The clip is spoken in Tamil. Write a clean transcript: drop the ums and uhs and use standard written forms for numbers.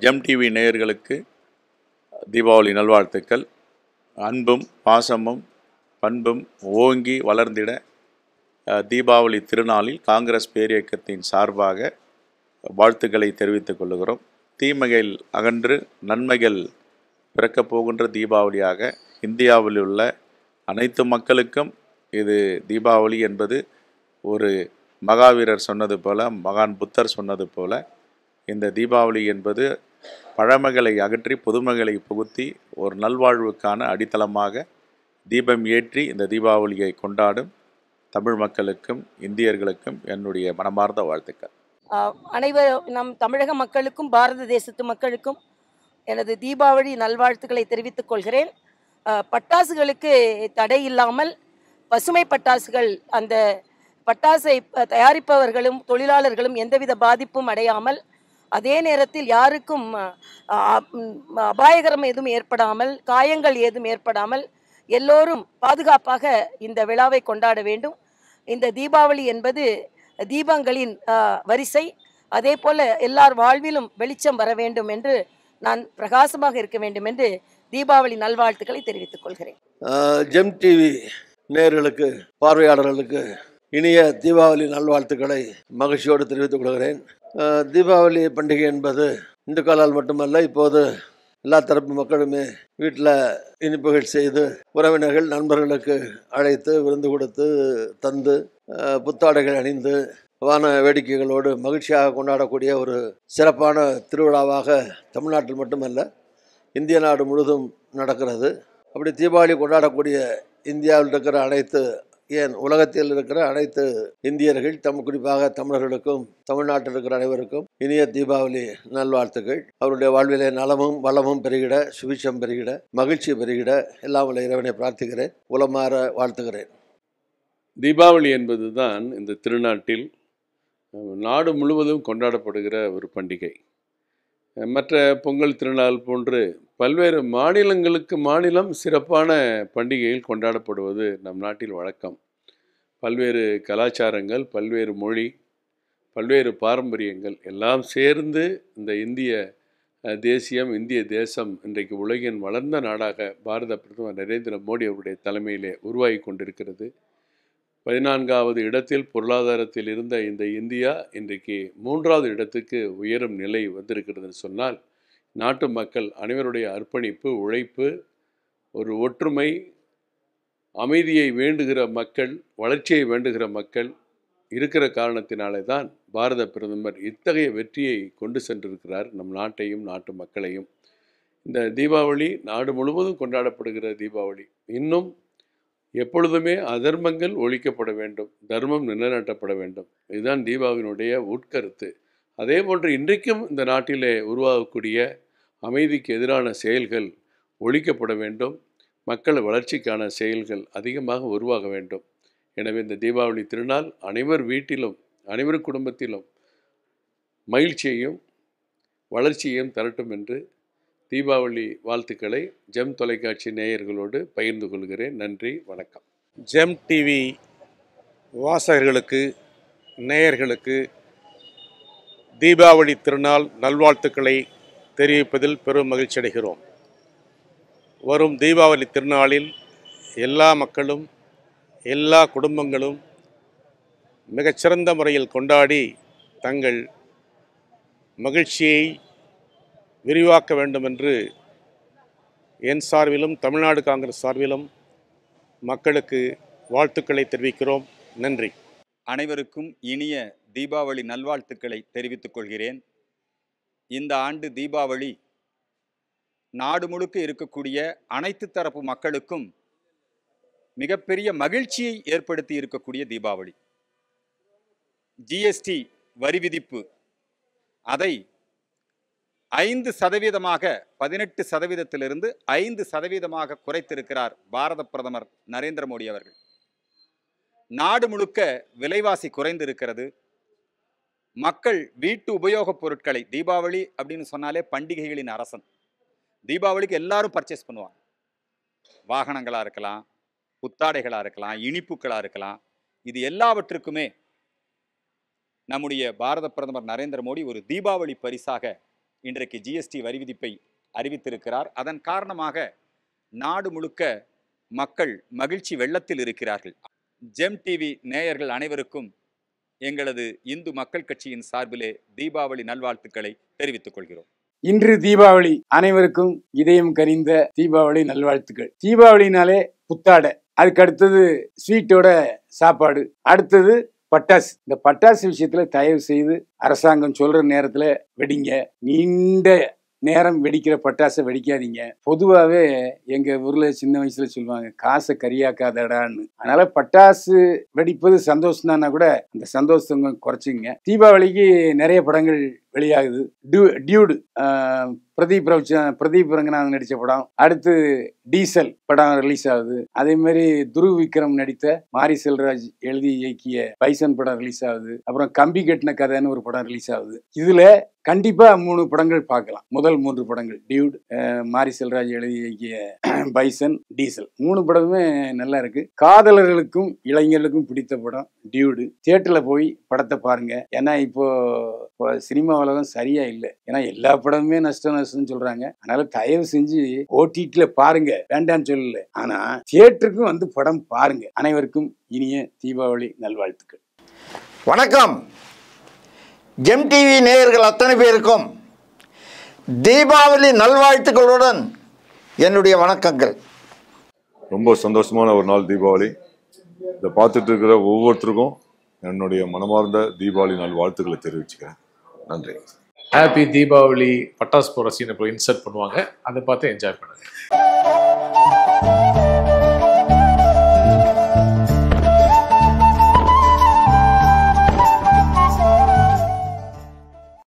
ஜெம் டிவி நேயர்களுக்கு தீபாவளி நல்வாழ்த்துக்கள். அன்பும் பாசமும் பண்பும் ஓங்கி வளர்ந்திட தீபாவளி திருநாளில் காங்கிரஸ் பேரியக்கத்தின் சார்பாக வாழ்த்துக்களை தெரிவித்துக் கொள்கிறோம். தீமைகள் அகன்று நன்மைகள் பிறக்கப் போகின்ற தீபாவளியாக இந்தியாவில் உள்ள அனைத்து மக்களுக்கும் இது தீபாவளி என்பது ஒரு மகாவீரர் சொன்னது போல, மகான் புத்தர் சொன்னது போல, இந்த தீபாவளி என்பது பழமைகளை அகற்றி புதுமைகளை புகுத்தி ஒரு நல்வாழ்வுக்கான அடித்தளமாக தீபம் ஏற்றி இந்த தீபாவளியை கொண்டாடும் தமிழ் மக்களுக்கும் இந்தியர்களுக்கும் என்னுடைய மனமார்ந்த வாழ்த்துக்கள். நம் தமிழக மக்களுக்கும் பாரத தேசத்து மக்களுக்கும் எனது தீபாவளி நல்வாழ்த்துக்களை தெரிவித்துக் கொள்கிறேன். பட்டாசுகளுக்கு தடை இல்லாமல் பசுமை பட்டாசுகள், அந்த பட்டாசை தயாரிப்பவர்களும் தொழிலாளர்களும் எந்தவித பாதிப்பும் அடையாமல், அதே நேரத்தில் யாருக்கும் அபாயகரம் எதுவும் ஏற்படாமல், காயங்கள் ஏதும் ஏற்படாமல் எல்லோரும் பாதுகாப்பாக இந்த விழாவை கொண்டாட வேண்டும். இந்த தீபாவளி என்பது தீபங்களின் வரிசை. அதே போல எல்லார் வாழ்விலும் வெளிச்சம் வர வேண்டும் என்று, நான் பிரகாசமாக இருக்க வேண்டும் என்று தீபாவளி நல்வாழ்த்துக்களை தெரிவித்துக் கொள்கிறேன். ஜெம் டிவி நேயர்களுக்கு, பார்வையாளர்களுக்கு இனிய தீபாவளி நல்வாழ்த்துக்களை மகிழ்ச்சியோடு தெரிவித்துக் கொள்கிறேன். தீபாவளி பண்டிகை என்பது இந்துக்களால் மட்டுமல்ல, இப்போது எல்லா தரப்பு மக்களுமே வீட்டில் இனிப்புகள் செய்து உறவினர்கள் நண்பர்களுக்கு அழைத்து விருந்து கொடுத்து தந்து புத்தாடைகள் அணிந்து வான வேடிக்கைகளோடு மகிழ்ச்சியாக கொண்டாடக்கூடிய ஒரு சிறப்பான திருவிழாவாக தமிழ்நாட்டில் மட்டுமல்ல இந்திய நாடு முழுதும் நடக்கிறது. அப்படி தீபாவளி கொண்டாடக்கூடிய இந்தியாவில் இருக்கிற அனைத்து, ஏன் உலகத்தில் இருக்கிற அனைத்து இந்தியர்கள், குறிப்பாக தமிழர்களுக்கும் தமிழ்நாட்டில் இருக்கிற அனைவருக்கும் இனிய தீபாவளி நல்வாழ்த்துக்கள். அவருடைய வாழ்விலே நலமும் வளமும் பெருகிட, சுபிட்சம் பெருகிட, மகிழ்ச்சி பெருகிட எல்லாம் உள்ள இறைவனை பிரார்த்திக்கிறேன், உளமாற வாழ்த்துகிறேன். தீபாவளி என்பது தான் இந்த திருநாட்டில் நாடு முழுவதும் கொண்டாடப்படுகிற ஒரு பண்டிகை. மற்ற பொங்கல் திருநாள் போன்று பல்வேறு மாநிலங்களுக்கு மாநிலம் சிறப்பான பண்டிகைகள் கொண்டாடப்படுவது நம் நாட்டில் வழக்கம். பல்வேறு கலாச்சாரங்கள், பல்வேறு மொழி, பல்வேறு பாரம்பரியங்கள் எல்லாம் சேர்ந்து இந்த இந்திய தேசியம், இந்திய தேசம் இன்றைக்கு உலகின் வளர்ந்த நாடாக பாரத பிரதமர் நரேந்திர மோடி அவருடைய தலைமையிலே உருவாகி கொண்டிருக்கிறது. 14வது இடத்தில் பொருளாதாரத்தில் இருந்த இந்த இந்தியா இன்றைக்கு 3வது இடத்துக்கு உயரும் நிலை வந்திருக்கிறதுன்னு சொன்னால், நாட்டு மக்கள் அனைவருடைய அர்ப்பணிப்பு, உழைப்பு, ஒரு ஒற்றுமை, அமைதியை வேண்டுகிற மக்கள், வளர்ச்சியை வேண்டுகிற மக்கள் இருக்கிற காரணத்தினாலே தான் பாரத பிரதமர் இத்தகைய வெற்றியை கொண்டு சென்றிருக்கிறார் நம் நாட்டையும் நாட்டு மக்களையும். இந்த தீபாவளி நாடு முழுவதும் கொண்டாடப்படுகிற தீபாவளி இன்னும் எப்பொழுதுமே அதர்மங்கள் ஒழிக்கப்பட வேண்டும், தர்மம் நிலைநாட்டப்பட வேண்டும். இதுதான் தீபாவளியினுடைய உட்கருத்து. அதே போன்று இன்றைக்கும் இந்த நாட்டிலே உருவாகக்கூடிய அமைதிக்கு எதிரான செயல்கள் ஒழிக்கப்பட வேண்டும், மக்கள் வளர்ச்சிக்கான செயல்கள் அதிகமாக உருவாக வேண்டும். எனவே இந்த தீபாவளி திருநாள் அனைவர் வீட்டிலும், அனைவர் குடும்பத்திலும் மகிழ்ச்சியையும் வளர்ச்சியையும் தரட்டும் என்று தீபாவளி வாழ்த்துக்களை ஜெம் தொலைக்காட்சி நேயர்களோடு பகிர்ந்து கொள்கிறேன். நன்றி, வணக்கம். ஜெம் டிவி வாசகர்களுக்கு, நேயர்களுக்கு தீபாவளி திருநாள் நல்வாழ்த்துக்களை தெரிவிப்பதில் பெரும் மகிழ்ச்சி அடைகிறோம். வரும் தீபாவளி திருநாளில் எல்லா மக்களும், எல்லா குடும்பங்களும் மிகச்சிறந்த முறையில் கொண்டாடி தங்கள் மகிழ்ச்சியை விரிவாக்க வேண்டும் என்று என் சார்பிலும் தமிழ்நாடு காங்கிரஸ் சார்பிலும் மக்களுக்கு வாழ்த்துக்களை தெரிவிக்கிறோம். நன்றி. அனைவருக்கும் இனிய தீபாவளி நல்வாழ்த்துக்களை தெரிவித்துக் கொள்கிறேன். இந்த ஆண்டு தீபாவளி நாடு முழுக்க இருக்கக்கூடிய அனைத்து தரப்பு மக்களுக்கும் மிகப்பெரிய மகிழ்ச்சியை ஏற்படுத்தி இருக்கக்கூடிய தீபாவளி. ஜிஎஸ்டி வரி விதிப்பு அதை 5% 18%-இலிருந்து 5% குறைத்திருக்கிறார் பாரத பிரதமர் நரேந்திர மோடி அவர்கள். நாடு முழுக்க விலைவாசி குறைந்திருக்கிறது. மக்கள் வீட்டு உபயோகப் பொருட்களை, தீபாவளி அப்படின்னு சொன்னாலே பண்டிகைகளின் அரசன், தீபாவளிக்கு எல்லாரும் பர்ச்சேஸ் பண்ணுவாங்க. வாகனங்களாக இருக்கலாம், புத்தாடைகளாக இருக்கலாம், இனிப்புகளாக இருக்கலாம். இது எல்லாவற்றுக்குமே நம்முடைய பாரத பிரதமர் நரேந்திர மோடி ஒரு தீபாவளி பரிசாக இன்றைக்கு ஜிஎஸ்டி வரி விதிப்பை அறிவித்திருக்கிறார். அதன் காரணமாக நாடு முழுக்க மக்கள் மகிழ்ச்சி வெள்ளத்தில் இருக்கிறார்கள். ஜெம் டிவி நேயர்கள் அனைவருக்கும் எங்களது இந்து மக்கள் கட்சியின் சார்பிலே தீபாவளி நல்வாழ்த்துக்களை தெரிவித்துக் கொள்கிறோம். இன்று தீபாவளி, அனைவருக்கும் இதயம் கனிந்த தீபாவளி நல்வாழ்த்துக்கள். தீபாவளினாலே புத்தாடை, அதுக்கு அடுத்தது ஸ்வீட்டோட சாப்பாடு, அடுத்தது பட்டாசு. இந்த பட்டாசு விஷயத்துல தயவு செய்து அரசாங்கம் சொல்ற நேரத்துல வெடிங்க, நீண்ட நேரம் வெடிக்கிற பட்டாசை வெடிக்காதீங்க. பொதுவாகவே எங்க ஊர்ல சின்ன வயசுல சொல்லுவாங்க, காசை கரியாக்காதடான்னு. அதனால பட்டாசு வெடிப்பது சந்தோஷம் தானா கூட அந்த சந்தோஷத்தை குறைச்சிங்க. தீபாவளிக்கு நிறைய படங்கள் வெளியாகுது. டியூடு, பிரதீப் ரங்கநாதன் நடித்த படம். அடுத்து டீசல் படம் ரிலீஸ் ஆகுது. அதே மாதிரி துருவ் விக்ரம் நடித்த மாரி செல்வராஜ் எழுதி இயக்கிய பைசன் படம் ரிலீஸ் ஆகுது. அப்புறம் கம்பி கட்டின கதைன்னு ஒரு படம் ரிலீஸ் ஆகுது. இதுல கண்டிப்பா 3 படங்கள் பார்க்கலாம். முதல் 3 படங்கள் டியூட், மாரி செல்வராஜ் எழுதி இயக்கிய பைசன், டீசல், 3 படமுமே நல்லா இருக்கு. காதலர்களுக்கும் இளைஞர்களுக்கும் பிடித்த படம் டியூடு. தியேட்டர்ல போய் படத்தை பாருங்க. ஏன்னா இப்போ சினிமா உலகம் சரியா இல்லை. ஏன்னா எல்லா படமுமே நஷ்டம் சொல்றாங்க. அதனால தயவு செஞ்சு ஓடிடில பாருங்க, வேண்டான்னு சொல்லல. ஆனா தியேட்டருக்கும் வந்து படம் பாருங்க. அனைவருக்கும் இனிய தீபாவளி நல்வாழ்த்துக்கள். வணக்கம். ஜெம் டிவி நேயர்கள் அத்தனை பேருக்கும் தீபாவளி நல்வாழ்த்துக்களுடன் என்னுடைய வணக்கங்கள். ரொம்ப சந்தோஷமான ஒரு நாள் தீபாவளி. இதை பார்த்துட்டு இருக்கிற ஒவ்வொருத்தருக்கும் என்னுடைய மனமார்ந்த தீபாவளி நாள் வாழ்த்துக்களை தெரிவிச்சுக்கிறேன். நன்றி. ஹாப்பி தீபாவளி. பட்டாசு போகிற சீனை போய் இன்சர்ட் பண்ணுவாங்க, அதை பார்த்து என்ஜாய் பண்ணுங்க.